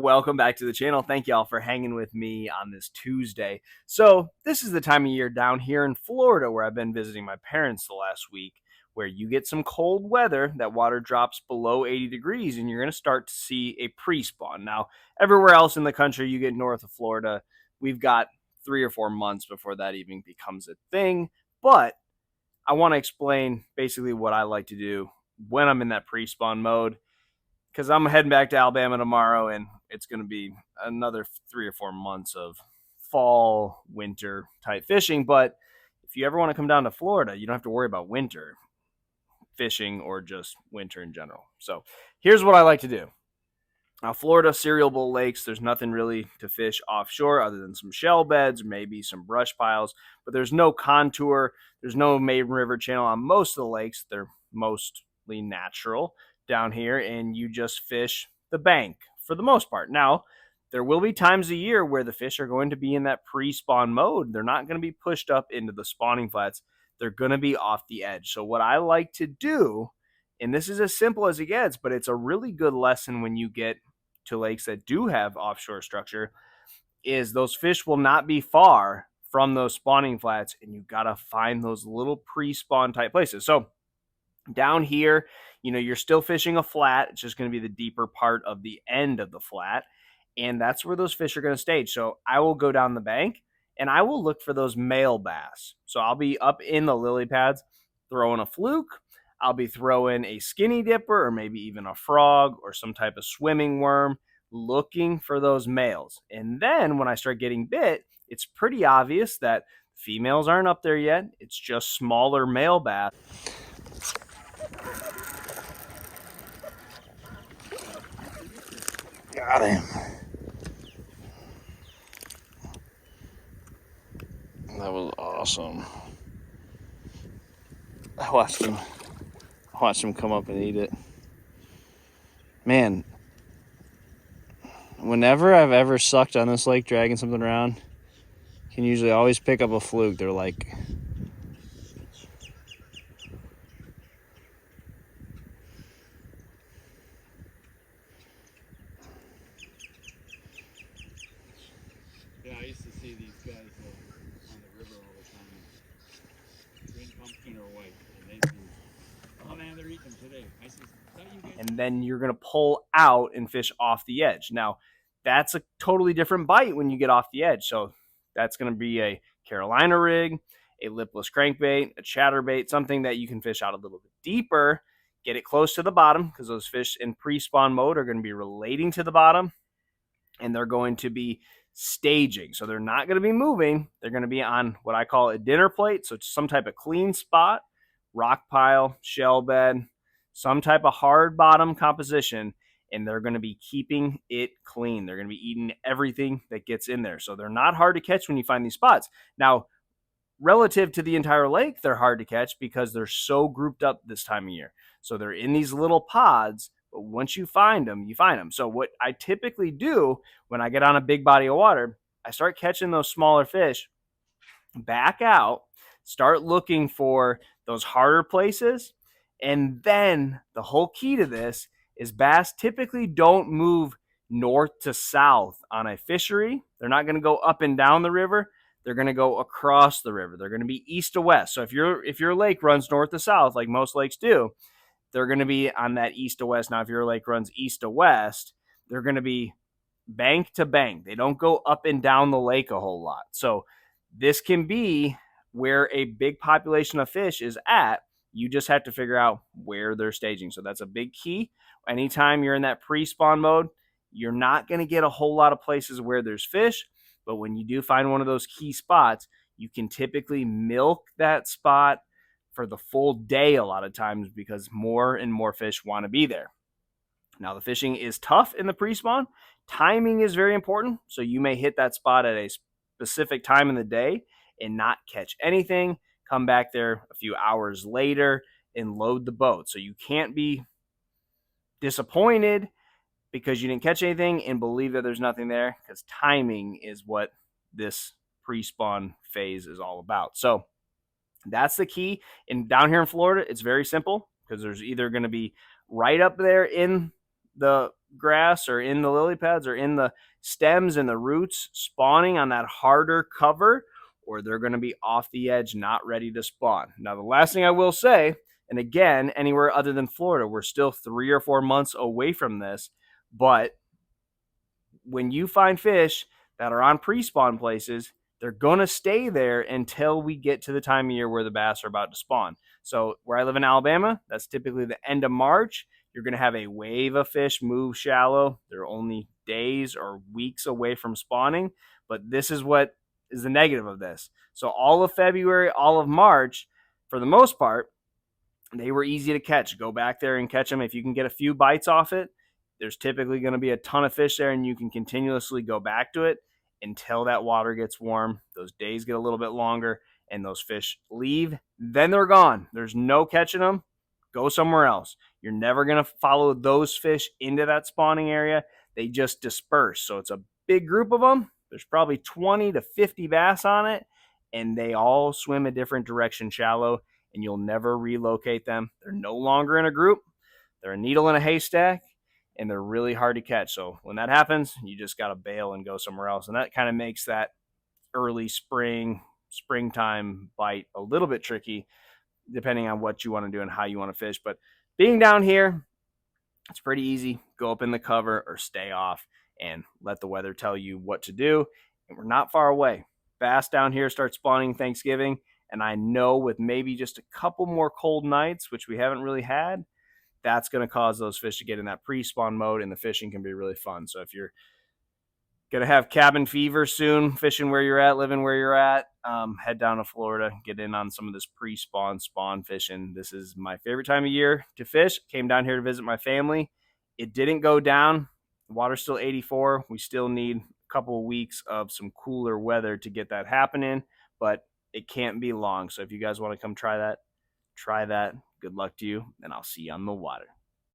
Welcome back to the channel. Thank y'all for hanging with me on this Tuesday. So this is the time of year down here in Florida where I've been visiting my parents the last week, where you get some cold weather, that water drops below 80 degrees, and you're going to start to see a pre-spawn. Now, everywhere else in the country, you get north of Florida, we've got 3 or 4 months before that even becomes a thing. But I want to explain basically what I like to do when I'm in that pre-spawn mode, because I'm heading back to Alabama tomorrow, and it's going to be another 3 or 4 months of fall, winter type fishing. But if you ever want to come down to Florida, you don't have to worry about winter fishing or just winter in general. So here's what I like to do. Now, Florida, cereal bowl lakes, there's nothing really to fish offshore other than some shell beds, maybe some brush piles, but there's no contour. There's no main river channel on most of the lakes. They're mostly natural down here, and you just fish the bank for the most part. Now, there will be times a year where the fish are going to be in that pre-spawn mode. They're not going to be pushed up into the spawning flats. They're going to be off the edge. So what I like to do, and this is as simple as it gets, but it's a really good lesson when you get to lakes that do have offshore structure, is those fish will not be far from those spawning flats, and you got to find those little pre-spawn type places. So down here, you're still fishing a flat. It's just going to be the deeper part of the end of the flat, and that's where those fish are going to stage. So I will go down the bank, and I will look for those male bass. So I'll be up in the lily pads throwing a fluke. I'll be throwing a skinny dipper or maybe even a frog or some type of swimming worm, looking for those males. And then when I start getting bit, it's pretty obvious that females aren't up there yet. It's just smaller male bass. Got him. That was awesome. I watched him come up and eat it. Man, whenever I've ever sucked on this lake dragging something around, can usually always pick up a fluke. They're like, yeah, I used to see these guys on the river all the time. Green pumpkin or white. And they'd be, oh man, they're eating today. I said, and then you're going to pull out and fish off the edge. Now, that's a totally different bite when you get off the edge. So that's going to be a Carolina rig, a lipless crankbait, a chatterbait, something that you can fish out a little bit deeper, get it close to the bottom, because those fish in pre-spawn mode are going to be relating to the bottom, and they're going to be staging. So they're not going to be moving. They're going to be on what I call a dinner plate. So it's some type of clean spot, rock pile, shell bed, some type of hard bottom composition, and they're going to be keeping it clean. They're going to be eating everything that gets in there. So they're not hard to catch when you find these spots. Now, relative to the entire lake, they're hard to catch because they're so grouped up this time of year. So they're in these little pods, but once you find them, you find them. So what I typically do when I get on a big body of water, I start catching those smaller fish, back out, start looking for those harder places. And then the whole key to this is bass typically don't move north to south on a fishery. They're not going to go up and down the river. They're going to go across the river. They're going to be east to west. So if your lake runs north to south, like most lakes do, they're going to be on that east to west. Now, if your lake runs east to west, they're going to be bank to bank. They don't go up and down the lake a whole lot. So this can be where a big population of fish is at. You just have to figure out where they're staging. So that's a big key. Anytime you're in that pre-spawn mode, you're not going to get a whole lot of places where there's fish. But when you do find one of those key spots, you can typically milk that spot for the full day a lot of times, because more and more fish want to be there. Now, the fishing is tough in the pre-spawn. Timing is very important. So you may hit that spot at a specific time in the day and not catch anything, come back there a few hours later and load the boat. So you can't be disappointed because you didn't catch anything and believe that there's nothing there, because timing is what this pre-spawn phase is all about. So that's the key. And down here in Florida, it's very simple, because there's either going to be right up there in the grass or in the lily pads or in the stems and the roots spawning on that harder cover, or they're going to be off the edge, not ready to spawn. Now, the last thing I will say, and again, anywhere other than Florida, we're still 3 or 4 months away from this, but when you find fish that are on pre-spawn places, they're going to stay there until we get to the time of year where the bass are about to spawn. So where I live in Alabama, that's typically the end of March. You're going to have a wave of fish move shallow. They're only days or weeks away from spawning, but this is what is the negative of this. So all of February, all of March, for the most part, they were easy to catch. Go back there and catch them. If you can get a few bites off it, there's typically going to be a ton of fish there, and you can continuously go back to it until that water gets warm. Those days get a little bit longer, and those fish leave. Then they're gone. There's no catching them. Go somewhere else. You're never going to follow those fish into that spawning area. They just disperse. So it's a big group of them. There's probably 20 to 50 bass on it, and they all swim a different direction shallow, and you'll never relocate them. They're no longer in a group. They're a needle in a haystack, and they're really hard to catch. So when that happens, you just got to bail and go somewhere else. And that kind of makes that early springtime bite a little bit tricky, depending on what you want to do and how you want to fish. But being down here, it's pretty easy. Go up in the cover or stay off and let the weather tell you what to do. And we're not far away. Bass down here start spawning Thanksgiving. And I know with maybe just a couple more cold nights, which we haven't really had, that's going to cause those fish to get in that pre-spawn mode, and the fishing can be really fun. So if you're going to have cabin fever soon, fishing where you're at, living where you're at, head down to Florida, get in on some of this pre-spawn spawn fishing. This is my favorite time of year to fish. Came down here to visit my family. It didn't go down. The water's still 84. We still need a couple of weeks of some cooler weather to get that happening, but it can't be long. So if you guys want to come try that. Good luck to you, and I'll see you on the water.